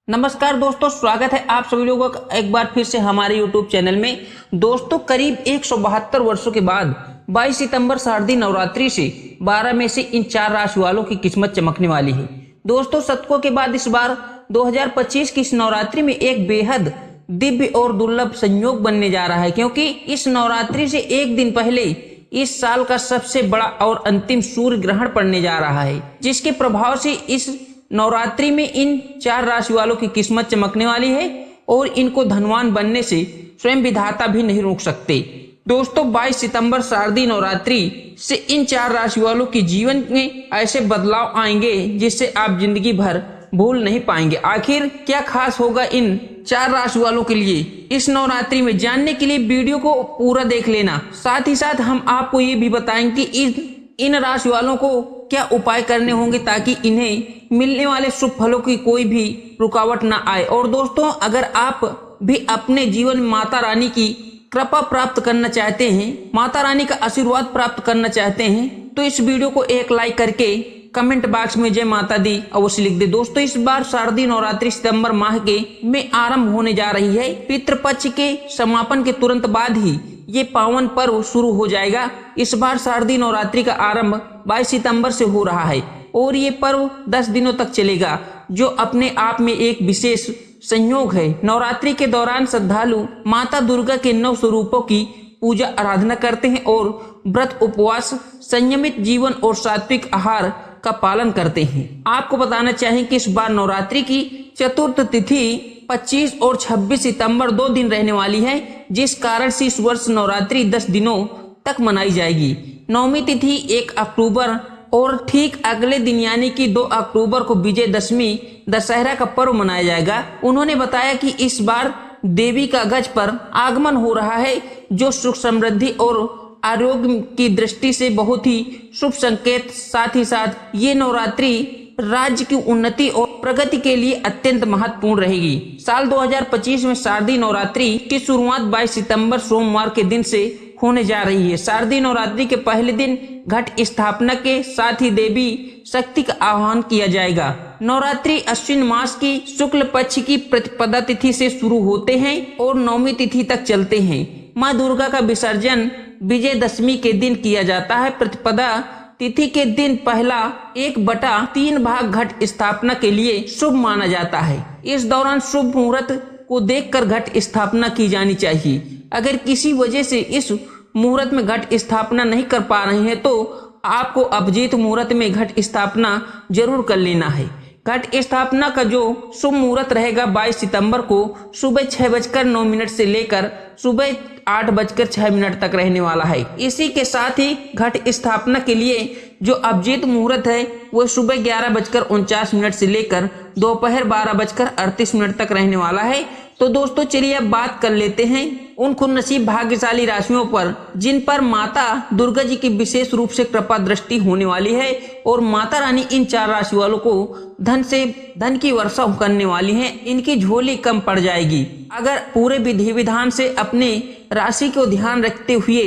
नमस्कार दोस्तों, स्वागत है आप सभी लोगों का एक बार फिर से हमारे YouTube चैनल में। दोस्तों, करीब 172 वर्षों के बाद 22 सितंबर शारदीय नवरात्रि से 12 में से इन 4 राशि वालों की किस्मत चमकने वाली है। दोस्तों, शतकों के बाद इस बार 2025 की इस नवरात्रि में एक बेहद दिव्य और दुर्लभ संयोग बनने जा रहा है, क्योंकि इस नवरात्रि से एक दिन पहले इस साल का सबसे बड़ा और अंतिम सूर्य ग्रहण पड़ने जा रहा है, जिसके प्रभाव से इस नवरात्रि में इन 4 राशि वालों की किस्मत चमकने वाली है और इनको धनवान बनने से स्वयं विधाता भी नहीं रोक सकते। दोस्तों, 22 सितंबर शारदीय नवरात्रि से इन 4 राशि वालों के जीवन में ऐसे बदलाव आएंगे जिससे आप जिंदगी भर भूल नहीं पाएंगे। आखिर क्या खास होगा इन 4 राशि वालों के लिए इस नवरात्रि में, जानने के लिए वीडियो को पूरा देख लेना। साथ ही साथ हम आपको ये भी बताएंगे कि इन राशि वालों को क्या उपाय करने होंगे ताकि इन्हें मिलने वाले शुभ फलों की कोई भी रुकावट ना आए। और दोस्तों, अगर आप भी अपने जीवन में माता रानी की कृपा प्राप्त करना चाहते हैं, माता रानी का आशीर्वाद प्राप्त करना चाहते हैं, तो इस वीडियो को एक लाइक करके कमेंट बॉक्स में जय माता दी अवश्य लिख दे। दोस्तों, इस बार शारदीय नवरात्रि सितंबर माह के में आरंभ होने जा रही है। पितृपक्ष के समापन के तुरंत बाद ही ये पावन पर्व शुरू हो जाएगा। इस बार शारदीय नवरात्रि का आरंभ 22 सितंबर से हो रहा है और ये पर्व 10 दिनों तक चलेगा, जो अपने आप में एक विशेष संयोग है। नवरात्रि के दौरान श्रद्धालु माता दुर्गा के 9 स्वरूपों की पूजा आराधना करते हैं और व्रत, उपवास, संयमित जीवन और सात्विक आहार का पालन करते हैं। आपको बताना चाहें कि इस बार नवरात्रि की चतुर्थ तिथि 25 और 26 सितंबर 2 दिन रहने वाली है, जिस कारण से इस वर्ष नवरात्रि 10 दिनों तक मनाई जाएगी। नवमी तिथि 1 अक्टूबर और ठीक अगले दिन यानी कि 2 अक्टूबर को विजयदशमी दशहरा का पर्व मनाया जाएगा। उन्होंने बताया कि इस बार देवी का गज पर आगमन हो रहा है, जो सुख, समृद्धि और आरोग्य की दृष्टि से बहुत ही शुभ संकेत। साथ ही साथ ये नवरात्रि राज्य की उन्नति और प्रगति के लिए अत्यंत महत्वपूर्ण रहेगी। साल 2025 में शारदीय नवरात्रि की शुरुआत 22 सितंबर सोमवार के दिन से होने जा रही है। शारदीय नवरात्रि के पहले दिन घट स्थापना के साथ ही देवी शक्ति का आह्वान किया जाएगा। नवरात्रि अश्विन मास की शुक्ल पक्ष की प्रतिपदा तिथि से शुरू होते हैं और 9वीं तिथि तक चलते हैं। माँ दुर्गा का विसर्जन विजयदशमी के दिन किया जाता है। प्रतिपदा तिथि के दिन पहला 1/3 भाग घट स्थापना के लिए शुभ माना जाता है। इस दौरान शुभ मुहूर्त को देखकर घट स्थापना की जानी चाहिए। अगर किसी वजह से इस मुहूर्त में घट स्थापना नहीं कर पा रहे हैं तो आपको अभिजीत मुहूर्त में घट स्थापना जरूर कर लेना है। घट स्थापना का जो शुभ मुहूर्त रहेगा 22 सितंबर को सुबह 6:09 से लेकर सुबह 8:06 तक रहने वाला है। इसी के साथ ही घट स्थापना के लिए जो अभिजीत मुहूर्त है वो सुबह 11:49 से लेकर दोपहर 12:38 तक रहने वाला है। तो दोस्तों, चलिए अब बात कर लेते हैं उन खुशनसीब भाग्यशाली राशियों पर जिन पर माता दुर्गा जी की विशेष रूप से कृपा दृष्टि होने वाली है और माता रानी इन 4 राशि वालों को धन की वर्षा करने वाली है। इनकी झोली कम पड़ जाएगी। अगर पूरे विधि विधान से अपने राशि को ध्यान रखते हुए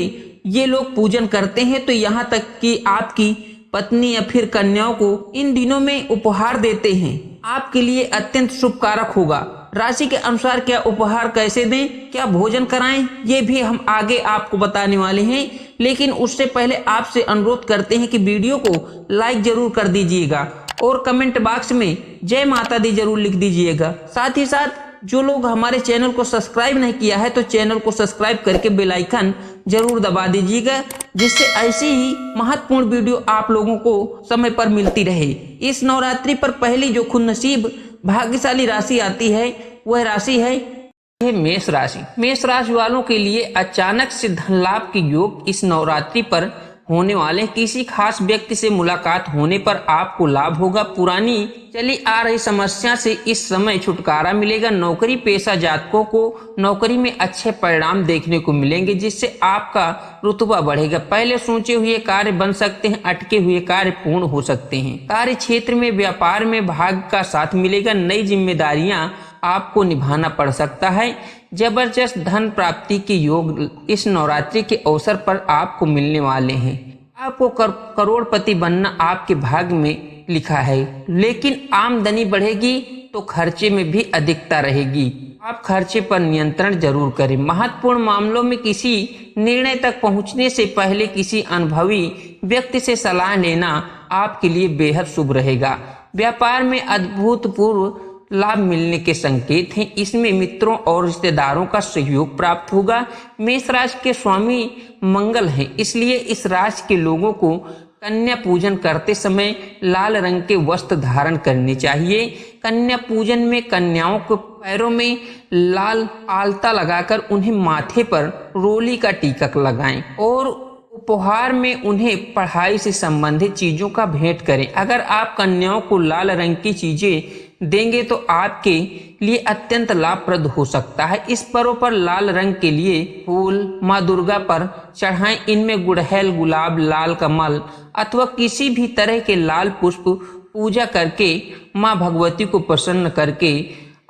ये लोग पूजन करते हैं तो यहाँ तक कि आपकी पत्नी या फिर कन्याओं को इन दिनों में उपहार देते हैं, आपके लिए अत्यंत शुभ कारक होगा। राशि के अनुसार क्या उपहार कैसे दें, क्या भोजन कराएं, ये भी हम आगे आपको बताने वाले हैं। लेकिन उससे पहले आपसे अनुरोध करते हैं कि वीडियो को लाइक जरूर कर दीजिएगा और कमेंट बॉक्स में जय माता दी जरूर लिख दीजिएगा। साथ ही साथ जो लोग हमारे चैनल को सब्सक्राइब नहीं किया है तो चैनल को सब्सक्राइब करके बेल आइकन जरूर दबा दीजिएगा, जिससे ऐसी ही महत्वपूर्ण वीडियो आप लोगों को समय पर मिलती रहे। इस नवरात्रि पर पहली जो खुशनसीब भाग्यशाली राशि आती है वह राशि है मेष राशि। मेष राशि वालों के लिए अचानक से धन लाभ के योग इस नवरात्रि पर होने वाले। किसी खास व्यक्ति से मुलाकात होने पर आपको लाभ होगा। पुरानी चली आ रही समस्या से इस समय छुटकारा मिलेगा। नौकरी पेशा जातकों को नौकरी में अच्छे परिणाम देखने को मिलेंगे, जिससे आपका रुतबा बढ़ेगा। पहले सोचे हुए कार्य बन सकते हैं, अटके हुए कार्य पूर्ण हो सकते हैं। कार्य क्षेत्र में, व्यापार में भाग्य का साथ मिलेगा। नई जिम्मेदारियां आपको निभाना पड़ सकता है। जबरदस्त धन प्राप्ति के योग इस नवरात्रि के अवसर पर आपको मिलने वाले हैं। आपको करोड़पति बनना आपके भाग्य में लिखा है, लेकिन आमदनी बढ़ेगी तो खर्चे में भी अधिकता रहेगी। आप खर्चे पर नियंत्रण जरूर करें। महत्वपूर्ण मामलों में किसी निर्णय तक पहुंचने से पहले किसी अनुभवी व्यक्ति से सलाह लेना आपके लिए बेहद शुभ रहेगा। व्यापार में अभूतपूर्व लाभ मिलने के संकेत हैं। इसमें मित्रों और रिश्तेदारों का सहयोग प्राप्त होगा। मेष राशि के स्वामी मंगल हैं, इसलिए इस राशि के लोगों को कन्या पूजन करते समय लाल रंग के वस्त्र धारण करने चाहिए। कन्या पूजन में कन्याओं को पैरों में लाल आलता लगाकर उन्हें माथे पर रोली का टीका लगाएं और उपहार में उन्हें पढ़ाई से संबंधित चीजों का भेंट करें। अगर आप कन्याओं को लाल रंग की चीजें देंगे तो आपके लिए अत्यंत लाभप्रद हो सकता है। इस पर्व पर लाल रंग के लिए फूल माँ दुर्गा पर चढ़ाएं। इनमें गुड़हल, गुलाब, लाल कमल अथवा किसी भी तरह के लाल पुष्प पूजा करके माँ भगवती को प्रसन्न करके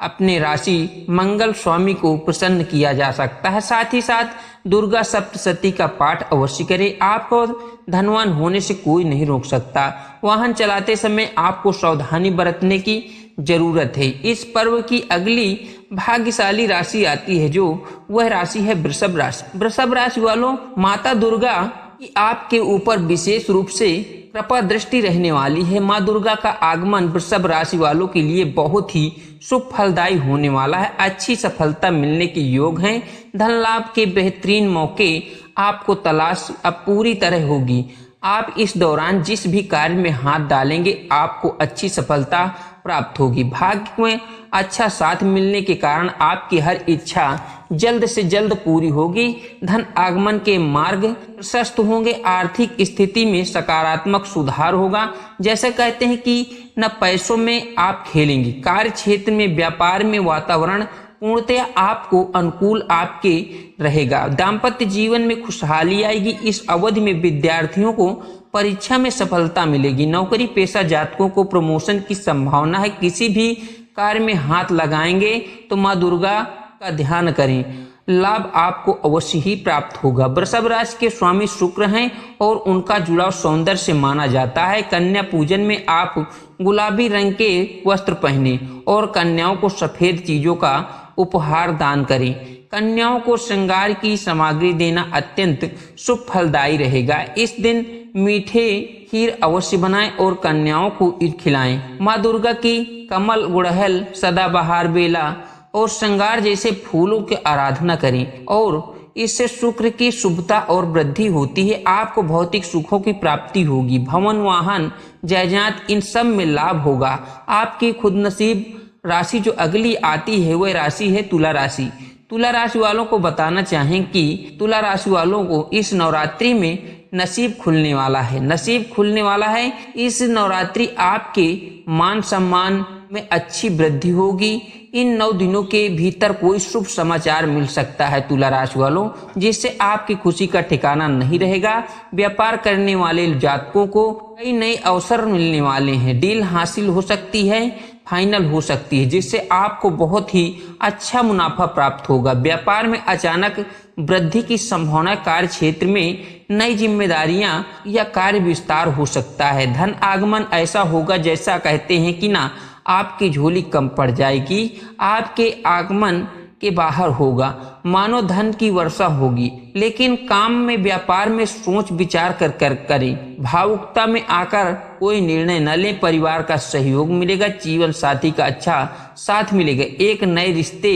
अपने राशि मंगल स्वामी को प्रसन्न किया जा सकता है। साथ ही साथ दुर्गा सप्तशती का पाठ अवश्य करें। आपको धनवान होने से कोई नहीं रोक सकता। वाहन चलाते समय आपको सावधानी बरतने की जरूरत है। इस पर्व की अगली भाग्यशाली राशि आती है, जो वह राशि है वृषभ राशि। वृषभ राशि वालों, माता दुर्गा की आपके ऊपर विशेष रूप से कृपा दृष्टि रहने वाली है। माँ दुर्गा का आगमन वृषभ राशि वालों के लिए बहुत ही शुभ फलदायी होने वाला है। अच्छी सफलता मिलने के योग हैं। धन लाभ के बेहतरीन मौके आपको तलाश अब पूरी तरह होगी। आप इस दौरान जिस भी कार्य में हाथ डालेंगे आपको अच्छी सफलता प्राप्त होगी। भाग्य में अच्छा साथ मिलने के कारण आपकी हर इच्छा जल्द से जल्द पूरी होगी। धन आगमन के मार्ग प्रशस्त होंगे। आर्थिक स्थिति में सकारात्मक सुधार होगा। जैसे कहते हैं कि न पैसों में आप खेलेंगे। कार्य क्षेत्र में, व्यापार में वातावरण पूर्णतया आपको अनुकूल आपके रहेगा। दाम्पत्य जीवन में खुशहाली आएगी। इस अवधि में विद्यार्थियों को परीक्षा में सफलता मिलेगी। नौकरी पेशा जातकों को प्रमोशन की संभावना है। किसी भी कार्य में हाथ लगाएंगे तो माँ दुर्गा का ध्यान करें। लाभ आपको अवश्य ही प्राप्त होगा। वृषभ राशि के स्वामी शुक्र हैं और उनका जुड़ाव सौंदर्य से माना जाता है। कन्या पूजन में आप गुलाबी रंग के वस्त्र पहने और कन्याओं को सफेद चीजों का उपहार दान करें। कन्याओं को श्रृंगार की सामग्री देना अत्यंत शुभ फलदायी रहेगा। इस दिन मीठे खीर अवश्य बनाएं और कन्याओं को खिलाएं। माँ दुर्गा की कमल, गुड़हल, सदाबहार, बेला और श्रृंगार जैसे फूलों की आराधना करें और इससे शुक्र की शुभता और वृद्धि होती है। आपको भौतिक सुखों की प्राप्ति होगी। भवन, वाहन, जायदाद इन सब में लाभ होगा। आपकी खुदनसीब राशि जो अगली आती है वह राशि है तुला राशि। तुला राशि वालों को बताना चाहें कि तुला राशि वालों को इस नवरात्रि में नसीब खुलने वाला है। नसीब खुलने वाला है। इस नवरात्रि आपके मान सम्मान में अच्छी वृद्धि होगी। इन 9 दिनों के भीतर कोई शुभ समाचार मिल सकता है तुला राशि वालों, जिससे आपकी खुशी का ठिकाना नहीं रहेगा। व्यापार करने वाले जातकों को कई नए अवसर मिलने वाले हैं। डील हासिल हो सकती है, फाइनल हो सकती है, जिससे आपको बहुत ही अच्छा मुनाफा प्राप्त होगा। व्यापार में अचानक वृद्धि की संभावना। कार्य क्षेत्र में नई जिम्मेदारियां या कार्य विस्तार हो सकता है। धन आगमन ऐसा होगा जैसा कहते हैं कि ना आपकी झोली कम पड़ जाएगी। आपके आगमन के बाहर होगा, मानो धन की वर्षा होगी। लेकिन काम में, व्यापार में सोच विचार कर करें। भावुकता में आकर कोई निर्णय न लें। परिवार का सहयोग मिलेगा। जीवन साथी का अच्छा साथ मिलेगा। एक नए रिश्ते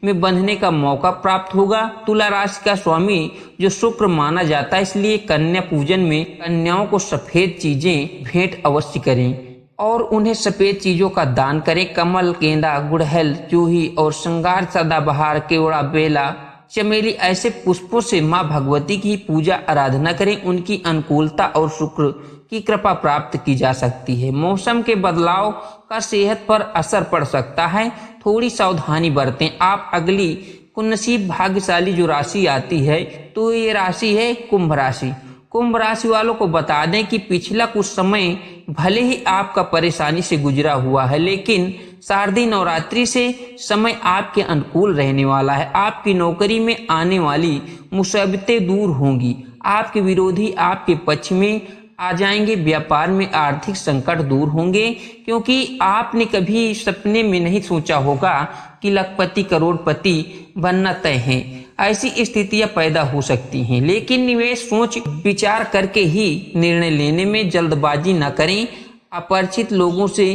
में बंधने का मौका प्राप्त होगा। तुला राशि का स्वामी जो शुक्र माना जाता है, इसलिए कन्या पूजन में कन्याओं को सफेद चीजें भेंट अवश्य करें और उन्हें सफेद चीजों का दान करें। कमल, गेंदा, गुड़हल, जूही और श्रृंगार, सदाबहार, केवड़ा, बेला, चमेली ऐसे पुष्पों से माँ भगवती की पूजा आराधना करें। उनकी अनुकूलता और शुक्र की कृपा प्राप्त की जा सकती है। मौसम के बदलाव का सेहत पर असर पड़ सकता है, थोड़ी सावधानी बरतें। आप अगली कुनसीब भाग्यशाली जो राशि आती है तो ये राशि है कुंभ राशि। कुंभ राशि वालों को बता दें कि पिछला कुछ समय भले ही आपका परेशानी से गुजरा हुआ है, लेकिन शारदीय नवरात्रि से समय आपके अनुकूल रहने वाला है। आपकी नौकरी में आने वाली मुसीबतें दूर होंगी। आपके विरोधी आपके पक्ष में आ जाएंगे। व्यापार में आर्थिक संकट दूर होंगे, क्योंकि आपने कभी सपने में नहीं सोचा होगा कि लखपति करोड़पति बनना तय है। ऐसी स्थितियां पैदा हो सकती हैं, लेकिन निवेश सोच विचार करके ही निर्णय लेने में जल्दबाजी न करें। अपरिचित लोगों से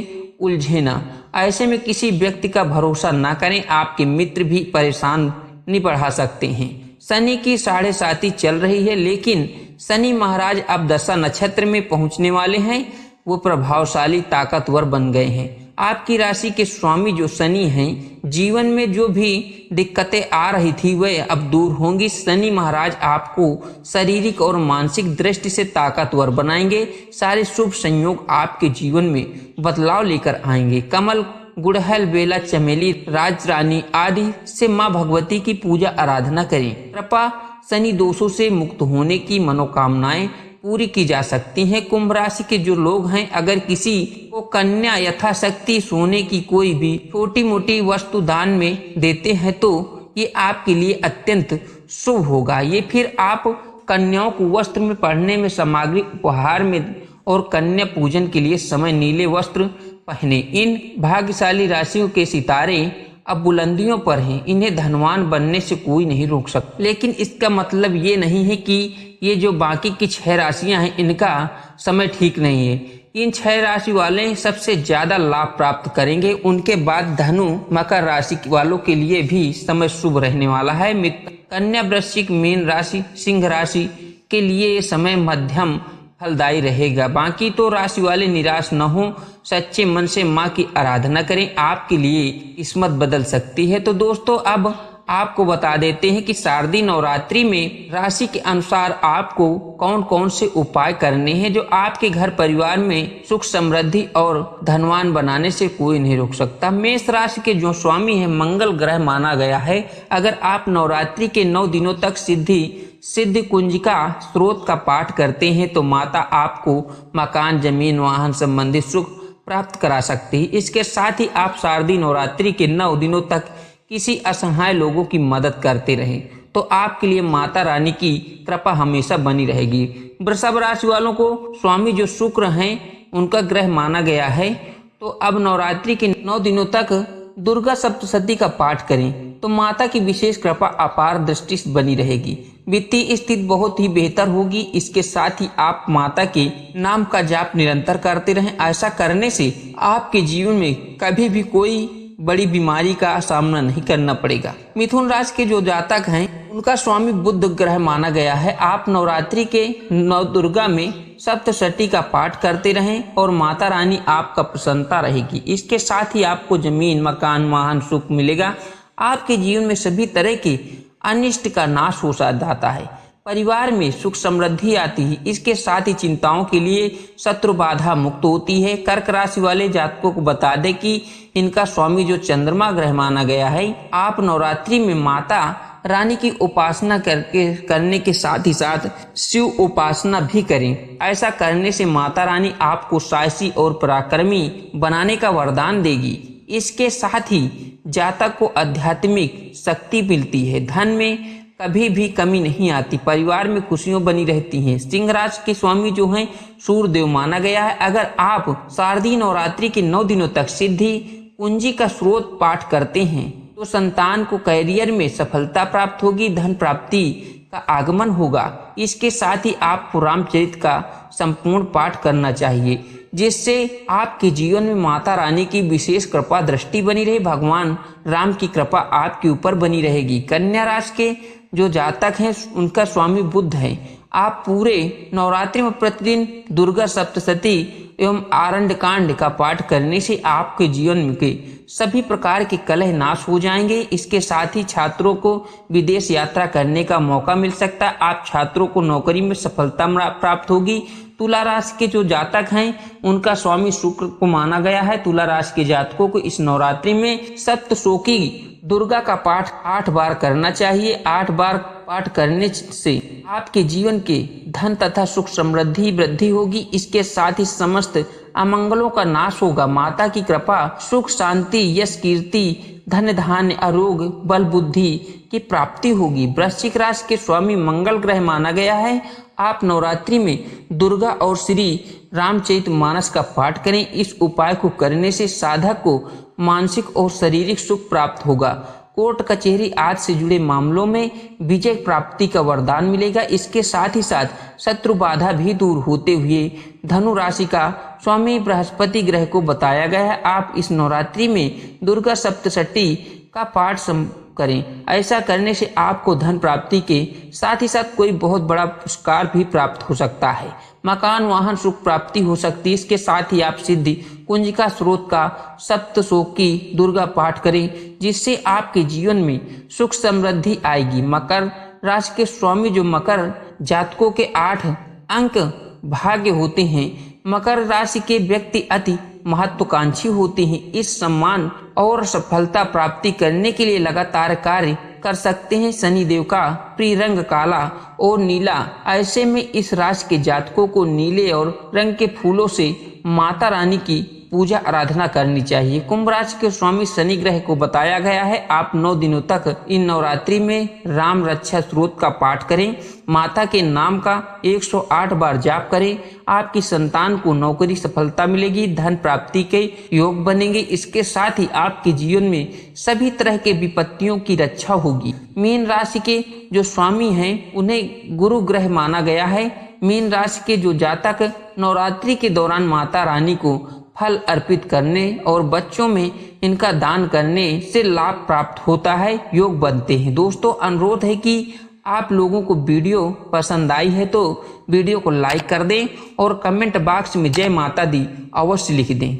उलझे ना, ऐसे में किसी व्यक्ति का भरोसा न करें। आपके मित्र भी परेशानी बढ़ा सकते हैं। शनि की 7.5 चल रही है, लेकिन शनि महाराज अब दशा नक्षत्र में पहुंचने वाले हैं। वो प्रभावशाली ताकतवर बन गए हैं। आपकी राशि के स्वामी जो शनि हैं, जीवन में जो भी दिक्कतें आ रही थी वह अब दूर होंगी। शनि महाराज आपको शारीरिक और मानसिक दृष्टि से ताकतवर बनाएंगे। सारे शुभ संयोग आपके जीवन में बदलाव लेकर आएंगे। कमल, गुड़हल, बेला, चमेली, राजरानी आदि से मां भगवती की पूजा आराधना करें। कृपा शनि दोषों से मुक्त होने की मनोकामनाएं पूरी की जा सकती हैं। कुंभ राशि के जो लोग हैं, अगर किसी को कन्या यथाशक्ति सोने की कोई भी छोटी मोटी वस्तु दान में देते हैं तो ये आपके लिए अत्यंत शुभ होगा। ये फिर आप कन्याओं को वस्त्र में, पढ़ने में, सामग्री उपहार में और कन्या पूजन के लिए समय नीले वस्त्र पहने। इन भाग्यशाली राशियों के सितारे अब बुलंदियों पर हैं। इन्हें धनवान बनने से कोई नहीं रोक सकता। लेकिन इसका मतलब ये नहीं है कि ये जो बाकी की 6 राशियां हैं इनका समय ठीक नहीं है। इन 6 राशि वाले सबसे ज्यादा लाभ प्राप्त करेंगे। उनके बाद धनु, मकर राशि वालों के लिए भी समय शुभ रहने वाला है। कन्या, वृश्चिक, मीन राशि, सिंह राशि के लिए ये समय मध्यम फलदायी रहेगा। बाकी तो राशि वाले निराश न हो, सच्चे मन से माँ की आराधना करें, आपके लिए किस्मत बदल सकती है। तो दोस्तों, अब आपको बता देते हैं कि शारदीय नवरात्रि में राशि के अनुसार आपको कौन कौन से उपाय करने हैं जो आपके घर परिवार में सुख समृद्धि और धनवान बनाने से कोई नहीं रोक सकता। मेष राशि के जो स्वामी है मंगल ग्रह माना गया है। अगर आप नवरात्रि के 9 दिनों तक सिद्धि कुंजिका स्रोत का पाठ करते हैं तो माता आपको मकान, जमीन, वाहन संबंधित सुख प्राप्त करा सकती है। इसके साथ ही आप शारदीय नवरात्रि के 9 दिनों तक किसी असहाय लोगों की मदद करते रहें तो आपके लिए माता रानी की कृपा हमेशा बनी रहेगी। वृषभ राशि वालों को स्वामी जो शुक्र हैं उनका ग्रह माना गया है। तो अब नवरात्रि के 9 दिनों तक दुर्गा सप्तशती का पाठ करें तो माता की विशेष कृपा अपार दृष्टि से बनी रहेगी। वित्तीय स्थिति बहुत ही बेहतर होगी। इसके साथ ही आप माता के नाम का जाप निरंतर करते रहें। ऐसा करने से आपके जीवन में कभी भी कोई बड़ी बीमारी का सामना नहीं करना पड़ेगा। मिथुन राशि के जो जातक हैं उनका स्वामी बुध ग्रह माना गया है। आप नवरात्रि के नव दुर्गा में सप्तशती का पाठ करते रहें और माता रानी आपका प्रसन्नता रहेगी। इसके साथ ही आपको जमीन, मकान, वाहन सुख मिलेगा। आपके जीवन में सभी तरह के अनिष्ट का नाश हो जाता है। परिवार में सुख समृद्धि आती है। इसके साथ ही चिंताओं के लिए शत्रु बाधा मुक्त होती है। कर्क राशि वाले जातकों को बता दें कि इनका स्वामी जो चंद्रमा ग्रह माना गया है। आप नवरात्रि में माता रानी की उपासना करने के साथ ही साथ शिव उपासना भी करें। ऐसा करने से माता रानी आपको साहसी और पराक्रमी बनाने का वरदान देगी। इसके साथ ही जातक को आध्यात्मिक शक्ति मिलती है। धन में कभी भी कमी नहीं आती। परिवार में खुशियां बनी रहती हैं। सिंह राशि के स्वामी जो हैं सूर्यदेव माना गया है। अगर आप शारदीय नवरात्रि के 9 दिनों तक सिद्धि कुंजी का स्रोत पाठ करते हैं तो संतान को कैरियर में सफलता प्राप्त होगी, धन प्राप्ति का आगमन होगा। इसके साथ ही आपको रामचरित का संपूर्ण पाठ करना चाहिए, जिससे आपके जीवन में माता रानी की विशेष कृपा दृष्टि बनी रहे। भगवान राम की कृपा आपके ऊपर बनी रहेगी। कन्या राशि के जो जातक हैं उनका स्वामी बुध है। आप पूरे नवरात्रि में प्रतिदिन दुर्गा सप्तशती एवं आरण्य कांड का पाठ करने से आपके जीवन के सभी प्रकार के कलह नाश हो जाएंगे। इसके साथ ही छात्रों को विदेश यात्रा करने का मौका मिल सकता है। आप छात्रों को नौकरी में सफलता प्राप्त होगी। तुला राशि के जो जातक हैं उनका स्वामी शुक्र को माना गया है। तुला राशि के जातकों को इस नवरात्रि में सप्तशोकी दुर्गा का पाठ 8 बार करना चाहिए। 8 बार पाठ करने से आपके जीवन के धन तथा सुख समृद्धि वृद्धि होगी। इसके साथ ही समस्त अमंगलों का नाश होगा। माता की कृपा, सुख शांति, यश कीर्ति, धन धान्य, आरोग्य, बल बुद्धि की प्राप्ति होगी। वृश्चिक राशि के स्वामी मंगल ग्रह माना गया है। आप नवरात्रि में दुर्गा और श्री रामचरितमानस का पाठ करें। इस उपाय को करने से साधक को मानसिक और शारीरिक सुख प्राप्त होगा। कोर्ट कचहरी आदि से जुड़े मामलों में विजय प्राप्ति का वरदान मिलेगा। इसके साथ ही साथ शत्रु बाधा भी दूर होते हुए धनु राशि का स्वामी बृहस्पति ग्रह को बताया गया है। आप इस नवरात्रि में दुर्गा सप्तशती का पाठ करें। ऐसा करने से आपको धन प्राप्ति के साथ ही साथ कोई बहुत बड़ा पुरस्कार भी प्राप्त हो सकता है। मकान, वाहन, सुख प्राप्ति हो सकती है। इसके साथ ही आप सिद्धि कुंजिका स्रोत का सप्तशोकी दुर्गा पाठ करें, जिससे आपके जीवन में सुख समृद्धि आएगी। मकर राशि के स्वामी जो मकर जातकों के 8 अंक भाग्य होते हैं। मकर राशि के व्यक्ति अति महत्वाकांक्षी होते हैं। इस सम्मान और सफलता प्राप्ति करने के लिए लगातार कार्य कर सकते हैं। शनिदेव का प्रिय रंग काला और नीला, ऐसे में इस राशि के जातकों को नीले और रंग के फूलों से माता रानी की पूजा आराधना करनी चाहिए। कुंभ राशि के स्वामी शनि ग्रह को बताया गया है। आप 9 दिनों तक इन नवरात्रि में राम रक्षा स्त्रोत का पाठ करें। माता के नाम का 108 बार जाप करें। आपकी संतान को नौकरी सफलता मिलेगी, धन प्राप्ति के योग बनेंगे। इसके साथ ही आपके जीवन में सभी तरह के विपत्तियों की रक्षा होगी। मीन राशि के जो स्वामी हैं उन्हें गुरु ग्रह माना गया है। मीन राशि के जो जातक नवरात्रि के दौरान माता रानी को फल अर्पित करने और बच्चों में इनका दान करने से लाभ प्राप्त होता है, योग बनते हैं। दोस्तों, अनुरोध है कि आप लोगों को वीडियो पसंद आई है तो वीडियो को लाइक कर दें और कमेंट बॉक्स में जय माता दी अवश्य लिख दें।